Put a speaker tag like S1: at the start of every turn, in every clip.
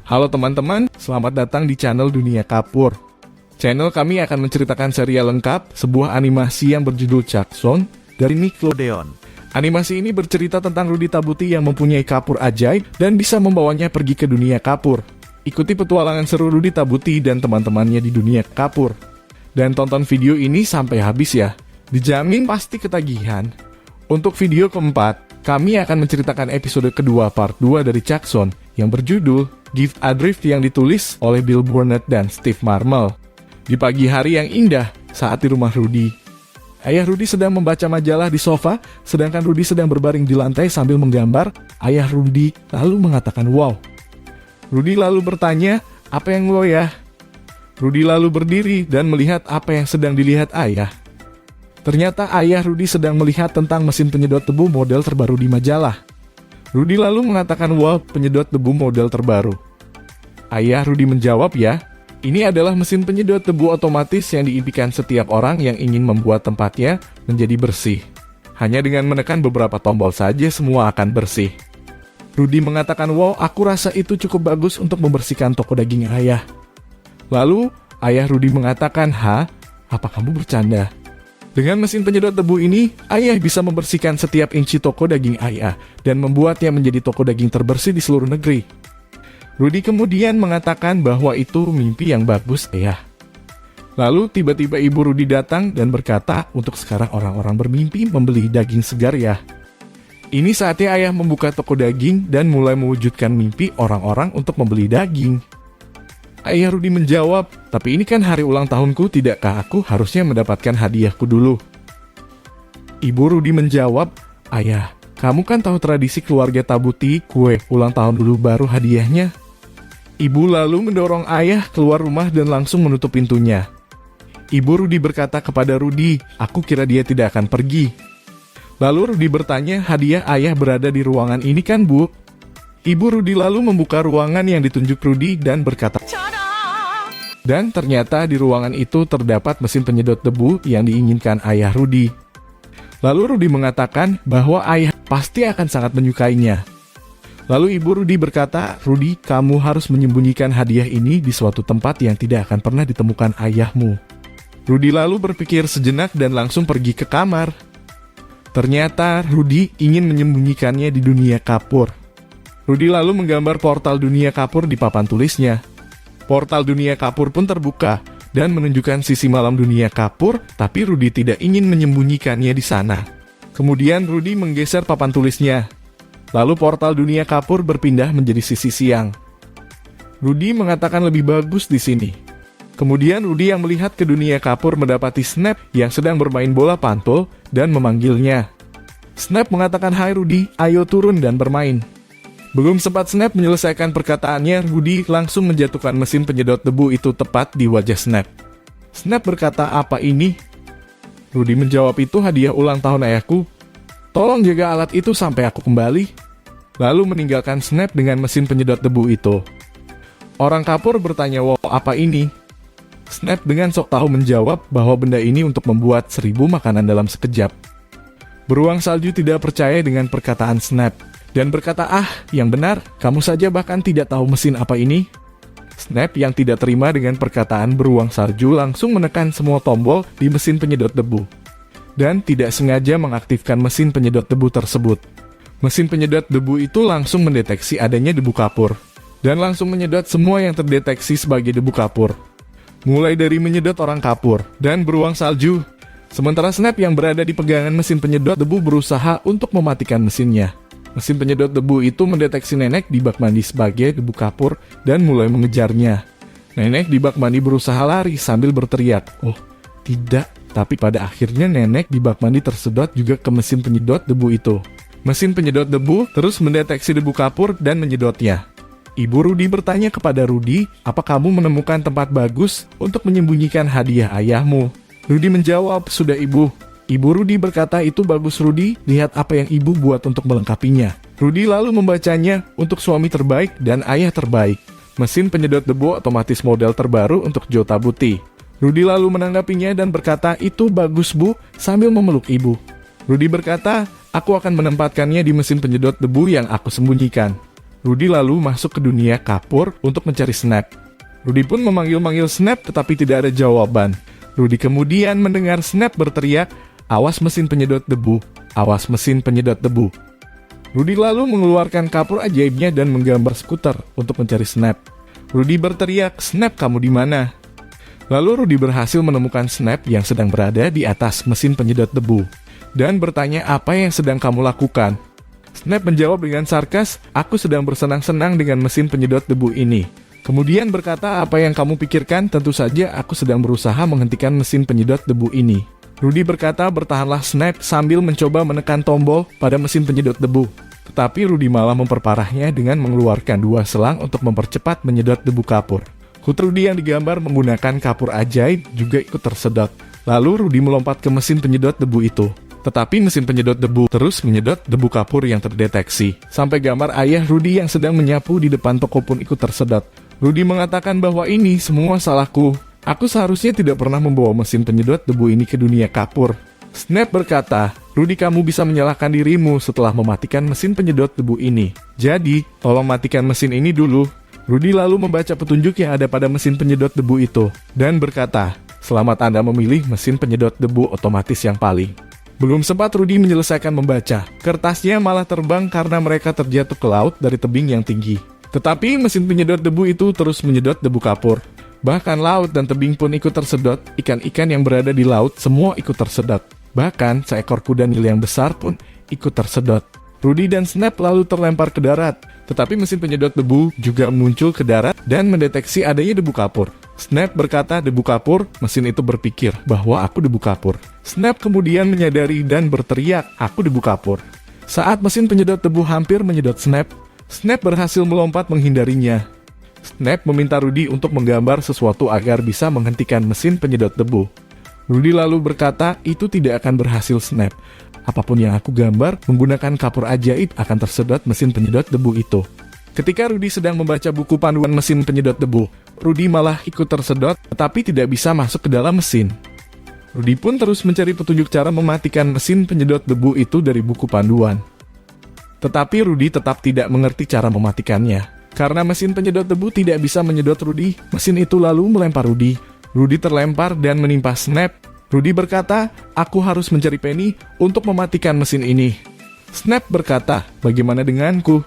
S1: Halo teman-teman, selamat datang di channel Dunia Kapur. Channel kami akan menceritakan serial lengkap, sebuah animasi yang berjudul Jackson dari Nickelodeon. Animasi ini bercerita tentang Rudy Tabuti yang mempunyai kapur ajaib dan bisa membawanya pergi ke dunia kapur. Ikuti petualangan seru Rudy Tabuti dan teman-temannya di dunia kapur. Dan tonton video ini sampai habis ya, dijamin pasti ketagihan. Untuk video keempat, kami akan menceritakan episode kedua part 2 dari Jackson yang berjudul Gift Adrift yang ditulis oleh Bill Burnett dan Steve Marmel. Di pagi hari yang indah saat di rumah Rudy, ayah Rudy sedang membaca majalah di sofa, sedangkan Rudy sedang berbaring di lantai sambil menggambar. Ayah Rudy lalu mengatakan wow. Rudy lalu bertanya, apa yang wow ya? Rudy lalu berdiri dan melihat apa yang sedang dilihat ayah. Ternyata ayah Rudy sedang melihat tentang mesin penyedot debu model terbaru di majalah. Rudy lalu mengatakan wow, penyedot debu model terbaru. Ayah Rudy menjawab ya, ini adalah mesin penyedot debu otomatis yang diimpikan setiap orang yang ingin membuat tempatnya menjadi bersih. Hanya dengan menekan beberapa tombol saja semua akan bersih. Rudy mengatakan wow, aku rasa itu cukup bagus untuk membersihkan toko daging ayah. Lalu ayah Rudy mengatakan, apa kamu bercanda? Dengan mesin penyedot debu ini, ayah bisa membersihkan setiap inci toko daging ayah dan membuatnya menjadi toko daging terbersih di seluruh negeri. Rudy kemudian mengatakan bahwa itu mimpi yang bagus, ayah. Lalu tiba-tiba ibu Rudy datang dan berkata, untuk sekarang orang-orang bermimpi membeli daging segar ya. Ini saatnya ayah membuka toko daging dan mulai mewujudkan mimpi orang-orang untuk membeli daging. Ayah Rudy menjawab, tapi ini kan hari ulang tahunku, tidakkah aku harusnya mendapatkan hadiahku dulu? Ibu Rudy menjawab, ayah, kamu kan tahu tradisi keluarga Tabuti, kue ulang tahun dulu baru hadiahnya. Ibu lalu mendorong ayah keluar rumah dan langsung menutup pintunya. Ibu Rudy berkata kepada Rudy, aku kira dia tidak akan pergi. Lalu Rudy bertanya, hadiah ayah berada di ruangan ini kan, Bu? Ibu Rudy lalu membuka ruangan yang ditunjuk Rudy dan berkata, dan ternyata di ruangan itu terdapat mesin penyedot debu yang diinginkan ayah Rudy. Lalu Rudy mengatakan bahwa ayah pasti akan sangat menyukainya. Lalu ibu Rudy berkata, Rudy, kamu harus menyembunyikan hadiah ini di suatu tempat yang tidak akan pernah ditemukan ayahmu. Rudy lalu berpikir sejenak dan langsung pergi ke kamar. Ternyata Rudy ingin menyembunyikannya di dunia kapur. Rudy lalu menggambar portal dunia kapur di papan tulisnya. Portal dunia kapur pun terbuka dan menunjukkan sisi malam dunia kapur, tapi Rudy tidak ingin menyembunyikannya di sana. Kemudian Rudy menggeser papan tulisnya. Lalu portal dunia kapur berpindah menjadi sisi siang. Rudy mengatakan lebih bagus di sini. Kemudian Rudy yang melihat ke dunia kapur mendapati Snap yang sedang bermain bola pantul dan memanggilnya. Snap mengatakan, hai Rudy, ayo turun dan bermain. Belum sempat Snap menyelesaikan perkataannya, Rudy langsung menjatuhkan mesin penyedot debu itu tepat di wajah Snap. Snap berkata, apa ini? Rudy menjawab, itu hadiah ulang tahun ayahku. Tolong jaga alat itu sampai aku kembali. Lalu meninggalkan Snap dengan mesin penyedot debu itu. Orang kapur bertanya, wow, apa ini? Snap dengan sok tahu menjawab bahwa benda ini untuk membuat 1000 makanan dalam sekejap. Beruang salju tidak percaya dengan perkataan Snap dan berkata, yang benar, kamu saja bahkan tidak tahu mesin apa ini? Snap yang tidak terima dengan perkataan beruang salju langsung menekan semua tombol di mesin penyedot debu dan tidak sengaja mengaktifkan mesin penyedot debu tersebut. Mesin penyedot debu itu langsung mendeteksi adanya debu kapur dan langsung menyedot semua yang terdeteksi sebagai debu kapur, mulai dari menyedot orang kapur dan beruang salju. Sementara Snap yang berada di pegangan mesin penyedot debu berusaha untuk mematikan mesinnya. Mesin penyedot debu itu mendeteksi nenek di bak mandi sebagai debu kapur dan mulai mengejarnya. Nenek di bak mandi berusaha lari sambil berteriak, oh tidak, tapi pada akhirnya nenek di bak mandi tersedot juga ke mesin penyedot debu itu. Mesin penyedot debu terus mendeteksi debu kapur dan menyedotnya. Ibu Rudy bertanya kepada Rudy, apa kamu menemukan tempat bagus untuk menyembunyikan hadiah ayahmu? Rudy menjawab, sudah ibu. Ibu Rudy berkata, itu bagus Rudy, lihat apa yang ibu buat untuk melengkapinya. Rudy lalu membacanya, untuk suami terbaik dan ayah terbaik. Mesin penyedot debu otomatis model terbaru untuk Joe Tabuti. Rudy lalu menanggapinya dan berkata, itu bagus bu, sambil memeluk ibu. Rudy berkata, aku akan menempatkannya di mesin penyedot debu yang aku sembunyikan. Rudy lalu masuk ke dunia kapur untuk mencari Snap. Rudy pun memanggil-manggil Snap tetapi tidak ada jawaban. Rudy kemudian mendengar Snap berteriak, "Awas mesin penyedot debu, awas mesin penyedot debu." Rudy lalu mengeluarkan kapur ajaibnya dan menggambar skuter untuk mencari Snap. Rudy berteriak, "Snap, kamu di mana?" Lalu Rudy berhasil menemukan Snap yang sedang berada di atas mesin penyedot debu dan bertanya, "Apa yang sedang kamu lakukan?" Snap menjawab dengan sarkas, "Aku sedang bersenang-senang dengan mesin penyedot debu ini." Kemudian berkata, "Apa yang kamu pikirkan? Tentu saja aku sedang berusaha menghentikan mesin penyedot debu ini." Rudy berkata, "Bertahanlah Snap," sambil mencoba menekan tombol pada mesin penyedot debu. Tetapi Rudy malah memperparahnya dengan mengeluarkan 2 selang untuk mempercepat menyedot debu kapur. Hut Rudy yang digambar menggunakan kapur ajaib juga ikut tersedot. Lalu Rudy melompat ke mesin penyedot debu itu. Tetapi mesin penyedot debu terus menyedot debu kapur yang terdeteksi. Sampai gambar ayah Rudy yang sedang menyapu di depan toko pun ikut tersedot. Rudy mengatakan bahwa ini semua salahku. Aku seharusnya tidak pernah membawa mesin penyedot debu ini ke dunia kapur. Snap berkata, "Rudy, kamu bisa menyalahkan dirimu setelah mematikan mesin penyedot debu ini. Jadi, tolong matikan mesin ini dulu." Rudy lalu membaca petunjuk yang ada pada mesin penyedot debu itu dan berkata, "Selamat Anda memilih mesin penyedot debu otomatis yang paling." Belum sempat Rudy menyelesaikan membaca, kertasnya malah terbang karena mereka terjatuh ke laut dari tebing yang tinggi. Tetapi mesin penyedot debu itu terus menyedot debu kapur. Bahkan laut dan tebing pun ikut tersedot, ikan-ikan yang berada di laut semua ikut tersedot. Bahkan seekor kuda Nil yang besar pun ikut tersedot. Rudy dan Snap lalu terlempar ke darat, tetapi mesin penyedot debu juga muncul ke darat dan mendeteksi adanya debu kapur. Snap berkata, "Debu kapur." Mesin itu berpikir bahwa aku debu kapur. Snap kemudian menyadari dan berteriak, "Aku debu kapur." Saat mesin penyedot debu hampir menyedot Snap, Snap berhasil melompat menghindarinya. Snap meminta Rudy untuk menggambar sesuatu agar bisa menghentikan mesin penyedot debu. Rudy lalu berkata, "Itu tidak akan berhasil, Snap. Apapun yang aku gambar menggunakan kapur ajaib akan tersedot mesin penyedot debu itu." Ketika Rudy sedang membaca buku panduan mesin penyedot debu, Rudy malah ikut tersedot tetapi tidak bisa masuk ke dalam mesin. Rudy pun terus mencari petunjuk cara mematikan mesin penyedot debu itu dari buku panduan. Tetapi Rudy tetap tidak mengerti cara mematikannya. Karena mesin penyedot debu tidak bisa menyedot Rudy, mesin itu lalu melempar Rudy. Rudy terlempar dan menimpa Snap. Rudy berkata, "Aku harus mencari Penny untuk mematikan mesin ini." Snap berkata, "Bagaimana denganku?"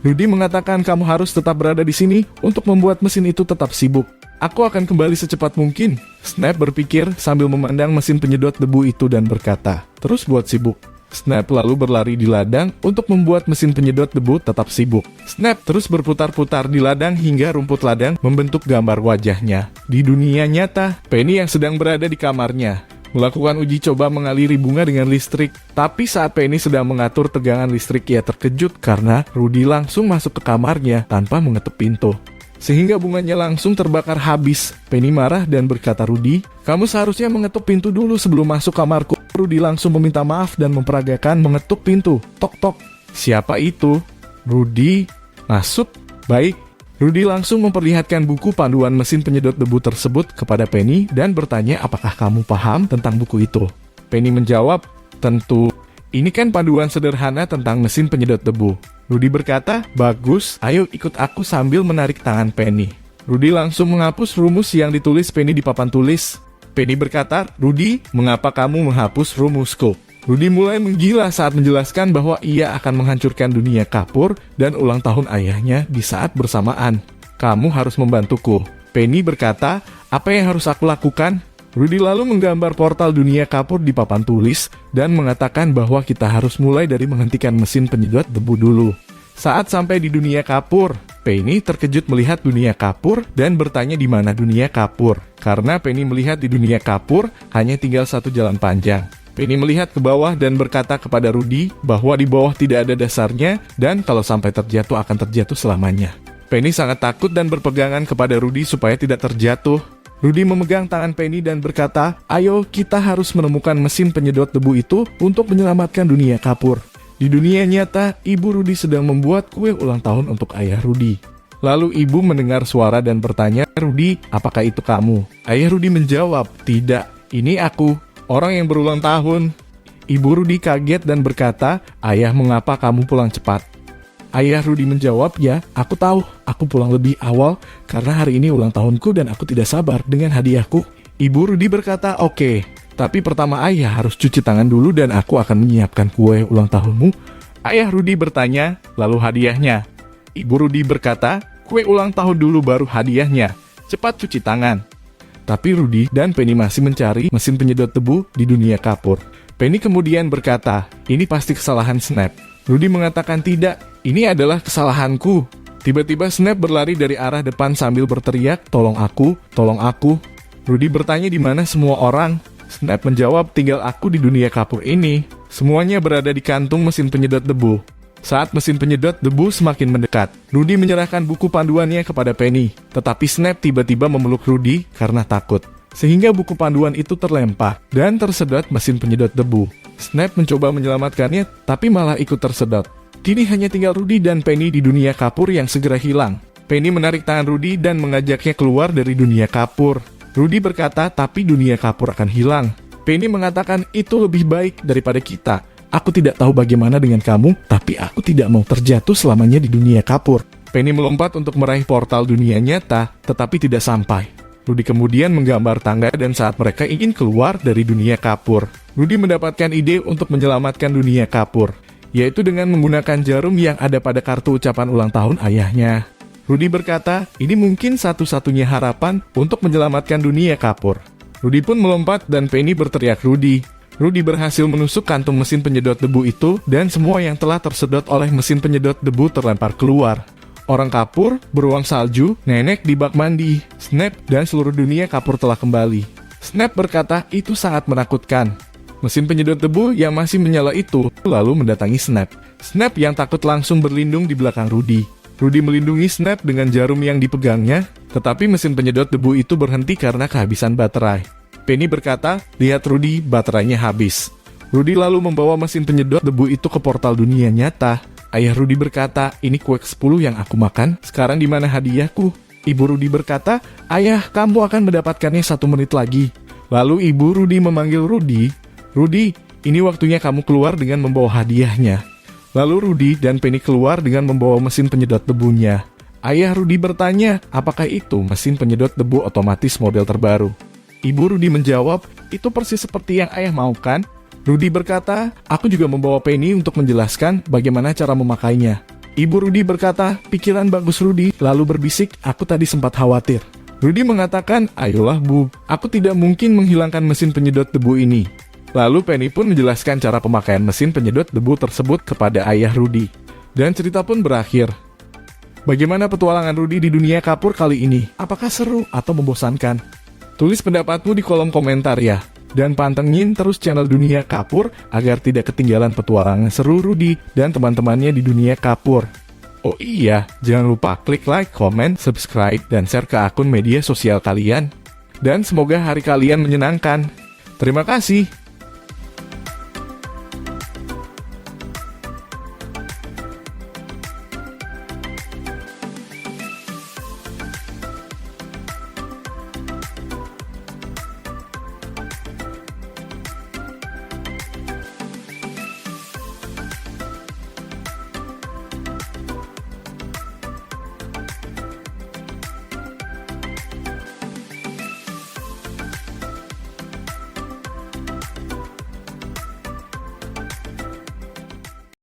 S1: Rudy mengatakan, "Kamu harus tetap berada di sini untuk membuat mesin itu tetap sibuk. Aku akan kembali secepat mungkin." Snap berpikir sambil memandang mesin penyedot debu itu dan berkata, "Terus buat sibuk." Snap lalu berlari di ladang untuk membuat mesin penyedot debu tetap sibuk. Snap terus berputar-putar di ladang hingga rumput ladang membentuk gambar wajahnya. Di dunia nyata, Penny yang sedang berada di kamarnya melakukan uji coba mengaliri bunga dengan listrik. Tapi saat Penny sedang mengatur tegangan listrik, ia terkejut karena Rudy langsung masuk ke kamarnya tanpa mengetuk pintu. Sehingga bunganya langsung terbakar habis. Penny marah dan berkata, "Rudy, kamu seharusnya mengetuk pintu dulu sebelum masuk kamarku." Rudy langsung meminta maaf dan memperagakan mengetuk pintu. Tok tok. "Siapa itu?" "Rudy." "Masuk." "Baik." Rudy langsung memperlihatkan buku panduan mesin penyedot debu tersebut kepada Penny dan bertanya, "Apakah kamu paham tentang buku itu?" Penny menjawab, "Tentu. Ini kan panduan sederhana tentang mesin penyedot debu." Rudy berkata, "Bagus, ayo ikut aku," sambil menarik tangan Penny. Rudy langsung menghapus rumus yang ditulis Penny di papan tulis. Penny berkata, "Rudy, mengapa kamu menghapus rumusku?" Rudy mulai menggila saat menjelaskan bahwa ia akan menghancurkan dunia kapur dan ulang tahun ayahnya di saat bersamaan. "Kamu harus membantuku." Penny berkata, "Apa yang harus aku lakukan?" Rudy lalu menggambar portal dunia kapur di papan tulis dan mengatakan bahwa kita harus mulai dari menghentikan mesin penyedot debu dulu. Saat sampai di dunia kapur, Penny terkejut melihat dunia kapur dan bertanya di mana dunia kapur. Karena Penny melihat di dunia kapur hanya tinggal satu jalan panjang. Penny melihat ke bawah dan berkata kepada Rudy bahwa di bawah tidak ada dasarnya dan kalau sampai terjatuh akan terjatuh selamanya. Penny sangat takut dan berpegangan kepada Rudy supaya tidak terjatuh. Rudy memegang tangan Penny dan berkata, "Ayo, kita harus menemukan mesin penyedot debu itu untuk menyelamatkan dunia kapur." Di dunia nyata, ibu Rudy sedang membuat kue ulang tahun untuk ayah Rudy. Lalu ibu mendengar suara dan bertanya, "Rudy, apakah itu kamu?" Ayah Rudy menjawab, "Tidak, ini aku, orang yang berulang tahun." Ibu Rudy kaget dan berkata, "Ayah, mengapa kamu pulang cepat?" Ayah Rudy menjawab, ya, aku tahu, aku pulang lebih awal karena hari ini ulang tahunku dan aku tidak sabar dengan hadiahku. Ibu Rudy berkata, oke, tapi pertama ayah harus cuci tangan dulu dan aku akan menyiapkan kue ulang tahunmu. Ayah Rudy bertanya, lalu hadiahnya? Ibu Rudy berkata, kue ulang tahun dulu baru hadiahnya, cepat cuci tangan. Tapi Rudy dan Penny masih mencari mesin penyedot debu di dunia kapur. Penny kemudian berkata, ini pasti kesalahan Snap. Rudy mengatakan tidak, ini adalah kesalahanku. Tiba-tiba Snap berlari dari arah depan sambil berteriak, tolong aku, tolong aku. Rudy bertanya di mana semua orang. Snap menjawab, tinggal aku di dunia kapur ini. Semuanya berada di kantung mesin penyedot debu. Saat mesin penyedot debu semakin mendekat, Rudy menyerahkan buku panduannya kepada Penny. Tetapi Snap tiba-tiba memeluk Rudy karena takut. Sehingga buku panduan itu terlempar dan tersedot mesin penyedot debu. Snap mencoba menyelamatkannya, tapi malah ikut tersedot. Kini hanya tinggal Rudy dan Penny di dunia kapur yang segera hilang. Penny menarik tangan Rudy dan mengajaknya keluar dari dunia kapur. Rudy berkata, tapi dunia kapur akan hilang. Penny mengatakan, itu lebih baik daripada kita. Aku tidak tahu bagaimana dengan kamu, tapi aku tidak mau terjatuh selamanya di dunia kapur. Penny melompat untuk meraih portal dunia nyata, tetapi tidak sampai. Rudy kemudian menggambar tangga dan saat mereka ingin keluar dari dunia kapur, Rudy mendapatkan ide untuk menyelamatkan dunia kapur, yaitu dengan menggunakan jarum yang ada pada kartu ucapan ulang tahun ayahnya. Rudy berkata, ini mungkin satu-satunya harapan untuk menyelamatkan dunia kapur. Rudy pun melompat dan Penny berteriak Rudy. Rudy berhasil menusuk kantung mesin penyedot debu itu dan semua yang telah tersedot oleh mesin penyedot debu terlempar keluar. Orang kapur, beruang salju, nenek di bak mandi, Snap, dan seluruh dunia kapur telah kembali. Snap berkata, itu sangat menakutkan. Mesin penyedot debu yang masih menyala itu lalu mendatangi Snap. Snap yang takut langsung berlindung di belakang Rudy. Rudy melindungi Snap dengan jarum yang dipegangnya, tetapi mesin penyedot debu itu berhenti karena kehabisan baterai. Penny berkata, lihat Rudy, baterainya habis. Rudy lalu membawa mesin penyedot debu itu ke portal dunia nyata. Ayah Rudy berkata, ini kue ke-10 yang aku makan, sekarang di mana hadiahku? Ibu Rudy berkata, ayah, kamu akan mendapatkannya 1 menit lagi. Lalu ibu Rudy memanggil Rudy, Rudy, ini waktunya kamu keluar dengan membawa hadiahnya. Lalu Rudy dan Penny keluar dengan membawa mesin penyedot debunya. Ayah Rudy bertanya, apakah itu mesin penyedot debu otomatis model terbaru? Ibu Rudy menjawab, itu persis seperti yang ayah mau kan? Rudy berkata, aku juga membawa Penny untuk menjelaskan bagaimana cara memakainya. Ibu Rudy berkata, pikiran bagus Rudy, lalu berbisik, aku tadi sempat khawatir. Rudy mengatakan, ayolah Bu, aku tidak mungkin menghilangkan mesin penyedot debu ini. Lalu Penny pun menjelaskan cara pemakaian mesin penyedot debu tersebut kepada ayah Rudy. Dan cerita pun berakhir. Bagaimana petualangan Rudy di dunia kapur kali ini? Apakah seru atau membosankan? Tulis pendapatmu di kolom komentar ya. Dan pantengin terus channel Dunia Kapur agar tidak ketinggalan petualangan seru Rudy dan teman-temannya di dunia kapur. Oh iya, jangan lupa klik like, comment, subscribe, dan share ke akun media sosial kalian. Dan semoga hari kalian menyenangkan. Terima kasih.